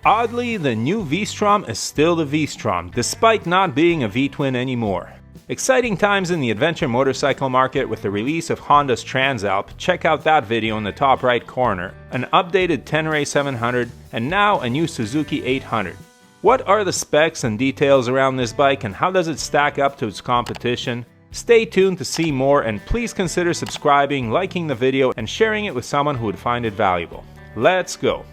Oddly, the new V-Strom is still the V-Strom, despite not being a V-twin anymore. Exciting times in the adventure motorcycle market with the release of Honda's Transalp. Check out that video in the top right corner, an updated Tenere 700, and now a new Suzuki 800. What are the specs and details around this bike, and how does it stack up to its competition? Stay tuned to see more, and please consider subscribing, liking the video, and sharing it with someone who would find it valuable. Let's go!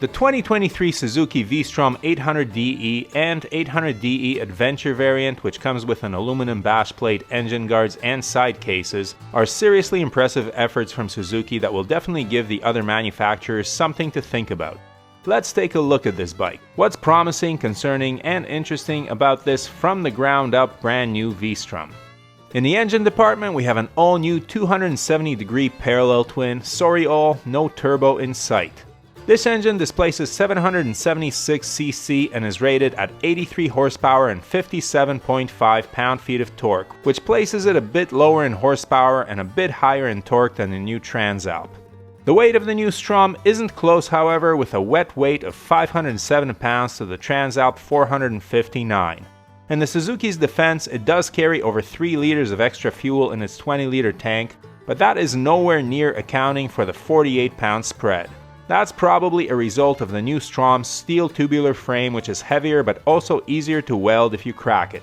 The 2023 Suzuki V-Strom 800DE and 800DE Adventure variant, which comes with an aluminum bash plate, engine guards, and side cases, are seriously impressive efforts from Suzuki that will definitely give the other manufacturers something to think about. Let's take a look at this bike. What's promising, concerning, and interesting about this from the ground up brand new V-Strom? In the engine department, we have an all-new 270-degree parallel twin, sorry all, no turbo in sight. This engine displaces 776cc and is rated at 83 horsepower and 57.5 pound-feet of torque, which places it a bit lower in horsepower and a bit higher in torque than the new Transalp. The weight of the new Strom isn't close, however, with a wet weight of 507 pounds to the Transalp 459. In the Suzuki's defense, it does carry over 3 liters of extra fuel in its 20-liter tank, but that is nowhere near accounting for the 48-pound spread. That's probably a result of the new Strom's steel tubular frame, which is heavier but also easier to weld if you crack it.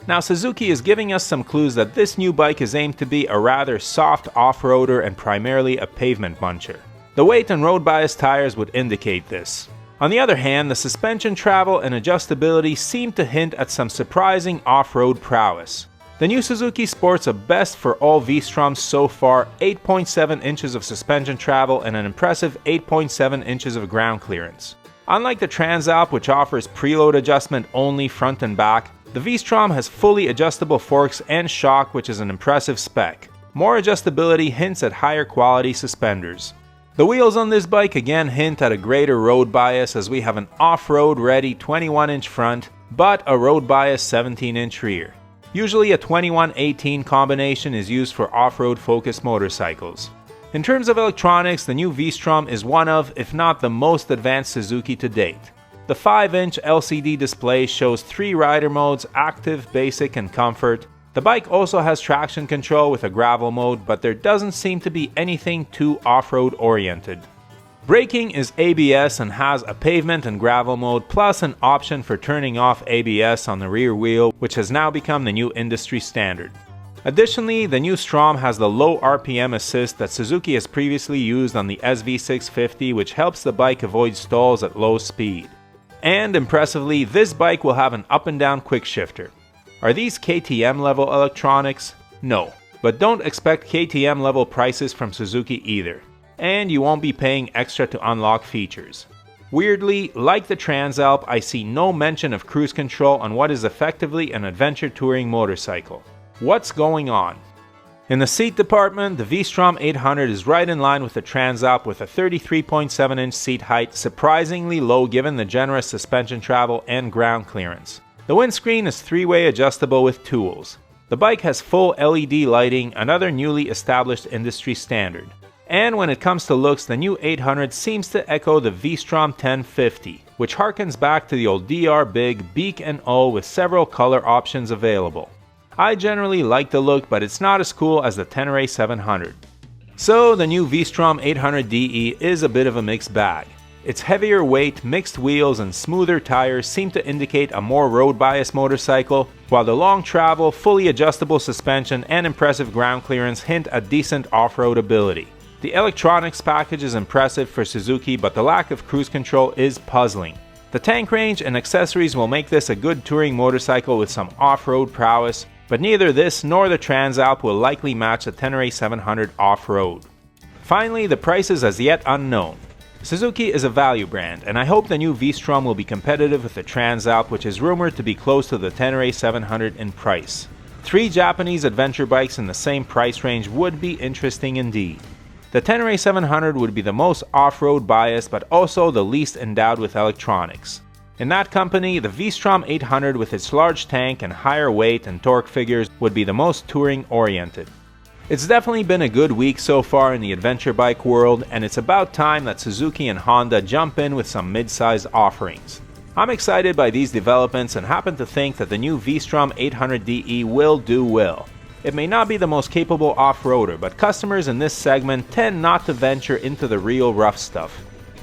Now, Suzuki is giving us some clues that this new bike is aimed to be a rather soft off-roader and primarily a pavement muncher. The weight and road bias tires would indicate this. On the other hand, the suspension travel and adjustability seem to hint at some surprising off-road prowess. The new Suzuki sports a best for all V-Stroms so far, 8.7 inches of suspension travel and an impressive 8.7 inches of ground clearance. Unlike the Transalp, which offers preload adjustment only front and back, the V-Strom has fully adjustable forks and shock, which is an impressive spec. More adjustability hints at higher quality suspenders. The wheels on this bike again hint at a greater road bias, as we have an off-road ready 21-inch front, but a road bias 17-inch rear. Usually a 21-18 combination is used for off-road focused motorcycles. In terms of electronics, the new V-Strom is one of, if not the most advanced Suzuki to date. The 5-inch LCD display shows 3 rider modes: active, basic, and comfort. The bike also has traction control with a gravel mode, but there doesn't seem to be anything too off-road oriented. Braking is ABS and has a pavement and gravel mode, plus an option for turning off ABS on the rear wheel, which has now become the new industry standard. Additionally, the new Strom has the low RPM assist that Suzuki has previously used on the SV650, which helps the bike avoid stalls at low speed. And impressively, this bike will have an up and down quick shifter. Are these KTM level electronics? No, but don't expect KTM level prices from Suzuki either. And you won't be paying extra to unlock features. Weirdly, like the Transalp, I see no mention of cruise control on what is effectively an adventure touring motorcycle. What's going on? In the seat department, the V-Strom 800 is right in line with the Transalp with a 33.7-inch seat height, surprisingly low given the generous suspension travel and ground clearance. The windscreen is 3-way adjustable with tools. The bike has full LED lighting, another newly established industry standard. And when it comes to looks, the new 800 seems to echo the V-Strom 1050, which harkens back to the old DR Big beak and O with several color options available. I generally like the look, but it's not as cool as the Tenere 700. So the new V-Strom 800DE is a bit of a mixed bag. Its heavier weight, mixed wheels, and smoother tires seem to indicate a more road bias motorcycle, while the long travel, fully adjustable suspension, and impressive ground clearance hint at decent off-road ability. The electronics package is impressive for Suzuki, but the lack of cruise control is puzzling. The tank range and accessories will make this a good touring motorcycle with some off-road prowess, but neither this nor the Transalp will likely match the Tenere 700 off-road. Finally, the price is as yet unknown. Suzuki is a value brand, and I hope the new V-Strom will be competitive with the Transalp, which is rumored to be close to the Tenere 700 in price. 3 Japanese adventure bikes in the same price range would be interesting indeed. The Tenere 700 would be the most off-road biased, but also the least endowed with electronics. In that company, the V-Strom 800 with its large tank and higher weight and torque figures would be the most touring oriented. It's definitely been a good week so far in the adventure bike world, and it's about time that Suzuki and Honda jump in with some mid-sized offerings. I'm excited by these developments and happen to think that the new V-Strom 800DE will do well. It may not be the most capable off-roader, but customers in this segment tend not to venture into the real rough stuff.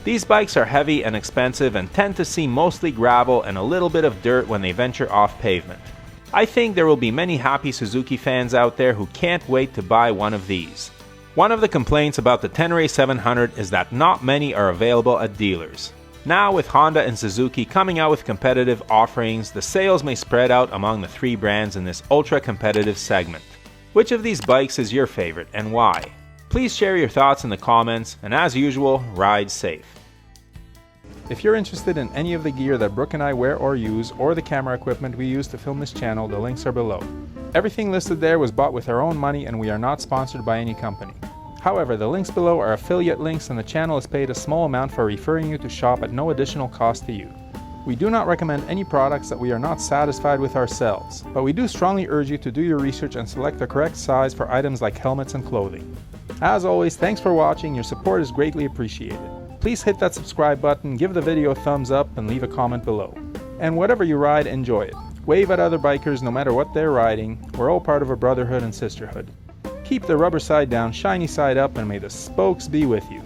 These bikes are heavy and expensive and tend to see mostly gravel and a little bit of dirt when they venture off pavement. I think there will be many happy Suzuki fans out there who can't wait to buy one of these. One of the complaints about the Tenere 700 is that not many are available at dealers. Now with Honda and Suzuki coming out with competitive offerings, the sales may spread out among the three brands in this ultra-competitive segment. Which of these bikes is your favorite and why? Please share your thoughts in the comments, and as usual, ride safe. If you're interested in any of the gear that Brooke and I wear or use, or the camera equipment we use to film this channel, the links are below. Everything listed there was bought with our own money and we are not sponsored by any company. However, the links below are affiliate links and the channel is paid a small amount for referring you to shop at no additional cost to you. We do not recommend any products that we are not satisfied with ourselves, but we do strongly urge you to do your research and select the correct size for items like helmets and clothing. As always, thanks for watching, your support is greatly appreciated. Please hit that subscribe button, give the video a thumbs up, and leave a comment below. And whatever you ride, enjoy it. Wave at other bikers no matter what they're riding, we're all part of a brotherhood and sisterhood. Keep the rubber side down, shiny side up, and may the spokes be with you.